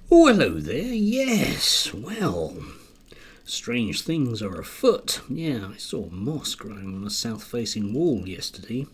Oh, hello there. Yes, well, strange things are afoot. Yeah, I saw moss growing on a south-facing wall yesterday.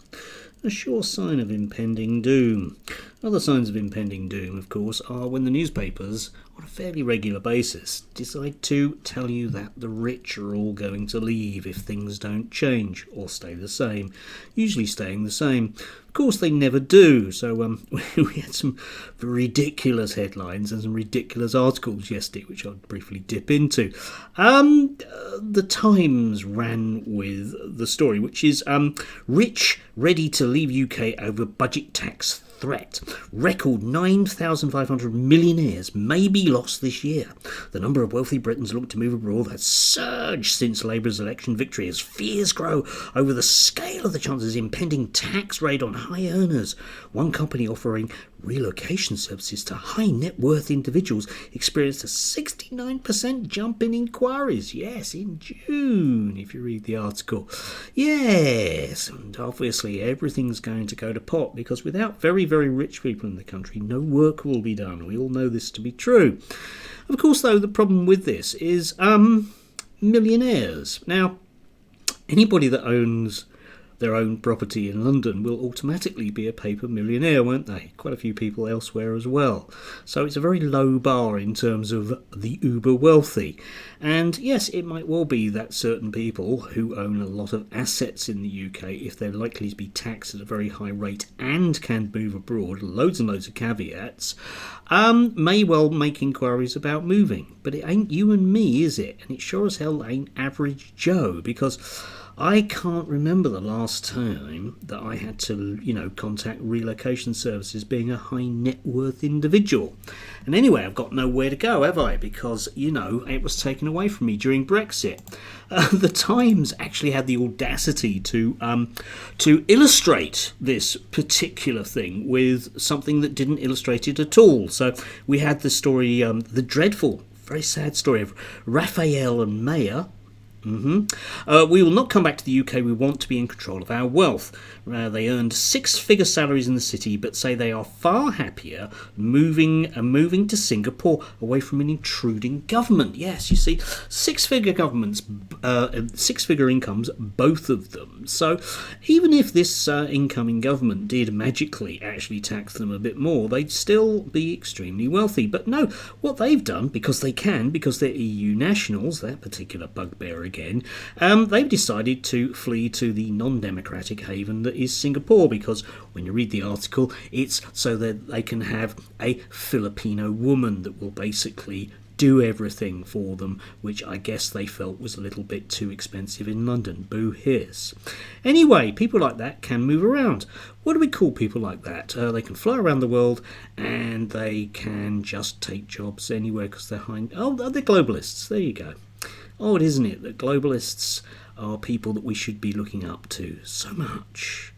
A sure sign of impending doom. Other signs of impending doom, of course, are when the newspapers, on a fairly regular basis, decide to tell you that the rich are all going to leave if things don't change or stay the same. Usually staying the same. Of course, they never do. So we had some ridiculous headlines and some ridiculous articles yesterday, which I'll briefly dip into. The Times ran with the story, which is rich ready to leave UK over budget tax threat. Record 9,500 millionaires may be lost this year. The number of wealthy Britons looking to move abroad has surged since Labour's election victory as fears grow over the scale of the chances of impending tax raid on high earners. One company offering relocation services to high net worth individuals experienced a 69% jump in inquiries. Yes, in June, if you read the article. Yes, and obviously everything's going to go to pot because without very, very rich people in the country, no work will be done. We all know this to be true. Of course, though, the problem with this is millionaires. Now, anybody that owns their own property in London will automatically be a paper millionaire, won't they? Quite a few people elsewhere as well. So it's a very low bar in terms of the uber wealthy. And yes, it might well be that certain people who own a lot of assets in the UK, if they're likely to be taxed at a very high rate and can move abroad, loads and loads of caveats, may well make inquiries about moving. But it ain't you and me, is it? And it sure as hell ain't average Joe, because I can't remember the last time that I had to, contact relocation services being a high net worth individual. And anyway, I've got nowhere to go, have I? Because, it was taken away from me during Brexit. The Times actually had the audacity to illustrate this particular thing with something that didn't illustrate it at all. So we had the story, the dreadful, very sad story of Raphael and Maya. We will not come back to the UK. We want to be in control of our wealth. They earned six-figure salaries in the city, but say they are far happier moving to Singapore away from an intruding government. Yes, you see, six-figure incomes, both of them. So even if this incoming government did magically actually tax them a bit more, they'd still be extremely wealthy. But no, what they've done, because they can, because they're EU nationals, that particular bugbear again, they've decided to flee to the non-democratic haven that is Singapore, because when you read the article, it's so that they can have a Filipino woman that will basically do everything for them, which I guess they felt was a little bit too expensive in London. Boo hiss. Anyway, people like that can move around. What do we call people like that? They can fly around the world and they can just take jobs anywhere because they're high. Oh, they're globalists. There you go. Odd, isn't it, that globalists are people that we should be looking up to so much.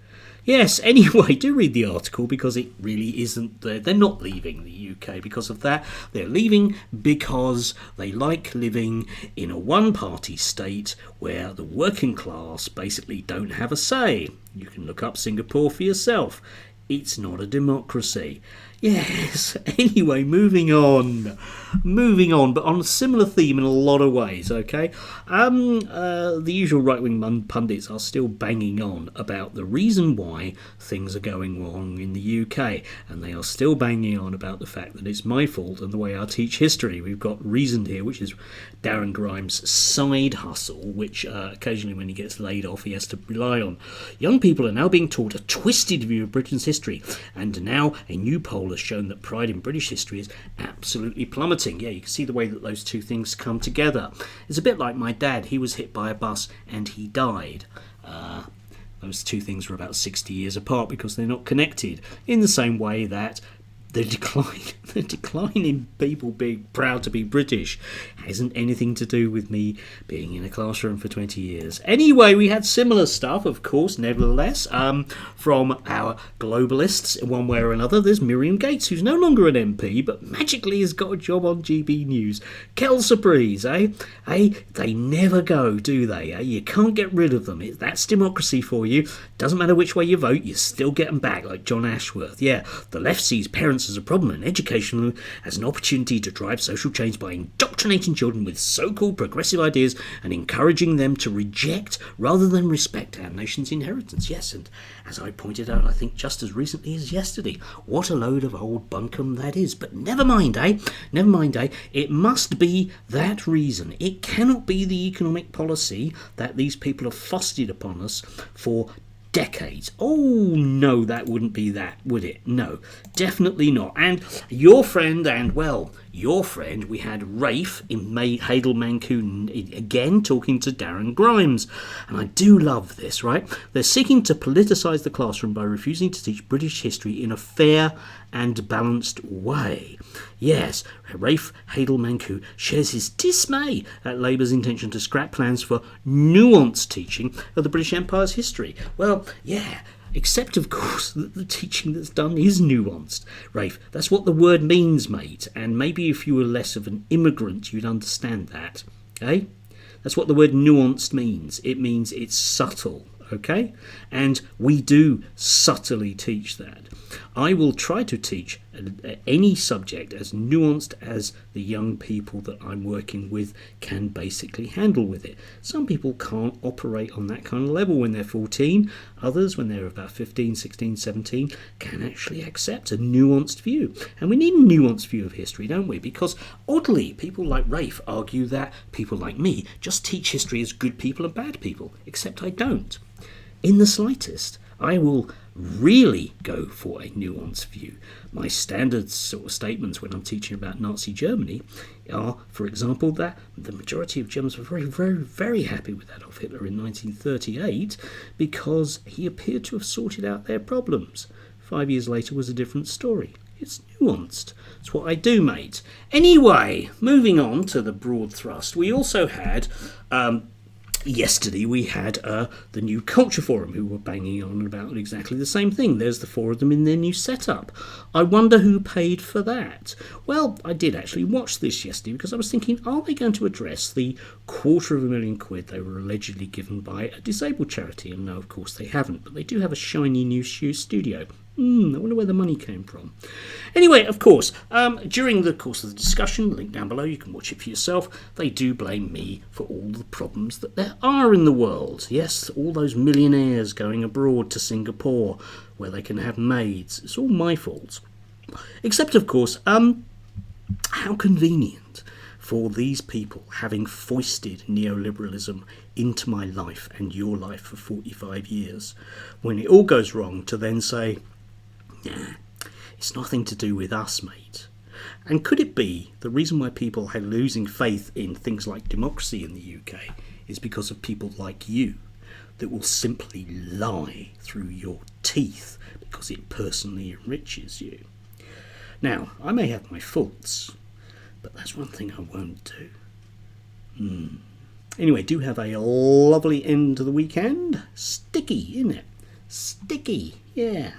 Yes, anyway, do read the article because it really isn't. They're not leaving the UK because of that. They're leaving because they like living in a one-party state where the working class basically don't have a say. You can look up Singapore for yourself. It's not a democracy. Yes, anyway, moving on, but on a similar theme in a lot of ways, okay? The usual right-wing pundits are still banging on about the reason why things are going wrong in the UK, and they are still banging on about the fact that it's my fault and the way I teach history. We've got Reasoned here, which is Darren Grimes' side hustle, which occasionally when he gets laid off he has to rely on. Young people are now being taught a twisted view of Britain's history, and now a new poll has shown that pride in British history is absolutely plummeting. Yeah, you can see the way that those two things come together. It's a bit like my dad. He was hit by a bus and he died. Those two things were about 60 years apart because they're not connected, in the same way that the decline in people being proud to be British hasn't anything to do with me being in a classroom for 20 years. Anyway, we had similar stuff, of course, nevertheless, from our globalists in one way or another. There's Miriam Gates, who's no longer an MP, but magically has got a job on GB News. Quelle surprise, eh? They never go, do they? You can't get rid of them. That's democracy for you. Doesn't matter which way you vote, you still get them back, like John Ashworth. Yeah, the left sees parents science as a problem and education as an opportunity to drive social change by indoctrinating children with so-called progressive ideas and encouraging them to reject rather than respect our nation's inheritance. Yes, and as I pointed out, I think just as recently as yesterday, what a load of old bunkum that is. But never mind, eh? Never mind, eh? It must be that reason. It cannot be the economic policy that these people have foisted upon us for decades. Oh no, that wouldn't be that, would it? No, definitely not. And your friend, we had Rafe in Hadel Mancun again talking to Darren Grimes, and I do love this, right? They're seeking to politicise the classroom by refusing to teach British history in a fair and balanced way. Yes, Rafe Hadel Mancun shares his dismay at Labour's intention to scrap plans for nuanced teaching of the British Empire's history. Well, yeah, except of course that the teaching that's done is nuanced. Rafe, that's what the word means, mate, and maybe if you were less of an immigrant you'd understand that, eh? That's what the word nuanced means. It means it's subtle, okay? And we do subtly teach that. I will try to teach any subject as nuanced as the young people that I'm working with can basically handle with it. Some people can't operate on that kind of level when they're 14. Others, when they're about 15, 16, 17, can actually accept a nuanced view. And we need a nuanced view of history, don't we? Because oddly, people like Rafe argue that people like me just teach history as good people and bad people, except I don't. In the slightest. I will really go for a nuanced view. My standard sort of statements when I'm teaching about Nazi Germany are, for example, that the majority of Germans were very, very, very happy with Adolf Hitler in 1938 because he appeared to have sorted out their problems. 5 years later was a different story. It's nuanced. It's what I do, mate. Anyway, moving on to the broad thrust, we also had... yesterday we had the New Culture Forum who were banging on about exactly the same thing. There's the four of them in their new setup. I wonder who paid for that. Well, I did actually watch this yesterday because I was thinking, are they going to address the £250,000 they were allegedly given by a disabled charity? And no, of course they haven't, but they do have a shiny new studio. I wonder where the money came from. Anyway, of course, during the course of the discussion, link down below, you can watch it for yourself, they do blame me for all the problems that there are in the world. Yes, all those millionaires going abroad to Singapore where they can have maids. It's all my fault. Except, of course, how convenient for these people having foisted neoliberalism into my life and your life for 45 years, when it all goes wrong, to then say, nah, it's nothing to do with us, mate. And could it be the reason why people are losing faith in things like democracy in the UK is because of people like you that will simply lie through your teeth because it personally enriches you? Now, I may have my faults, but that's one thing I won't do. Anyway, do have a lovely end to the weekend. Sticky, isn't it? Sticky, yeah.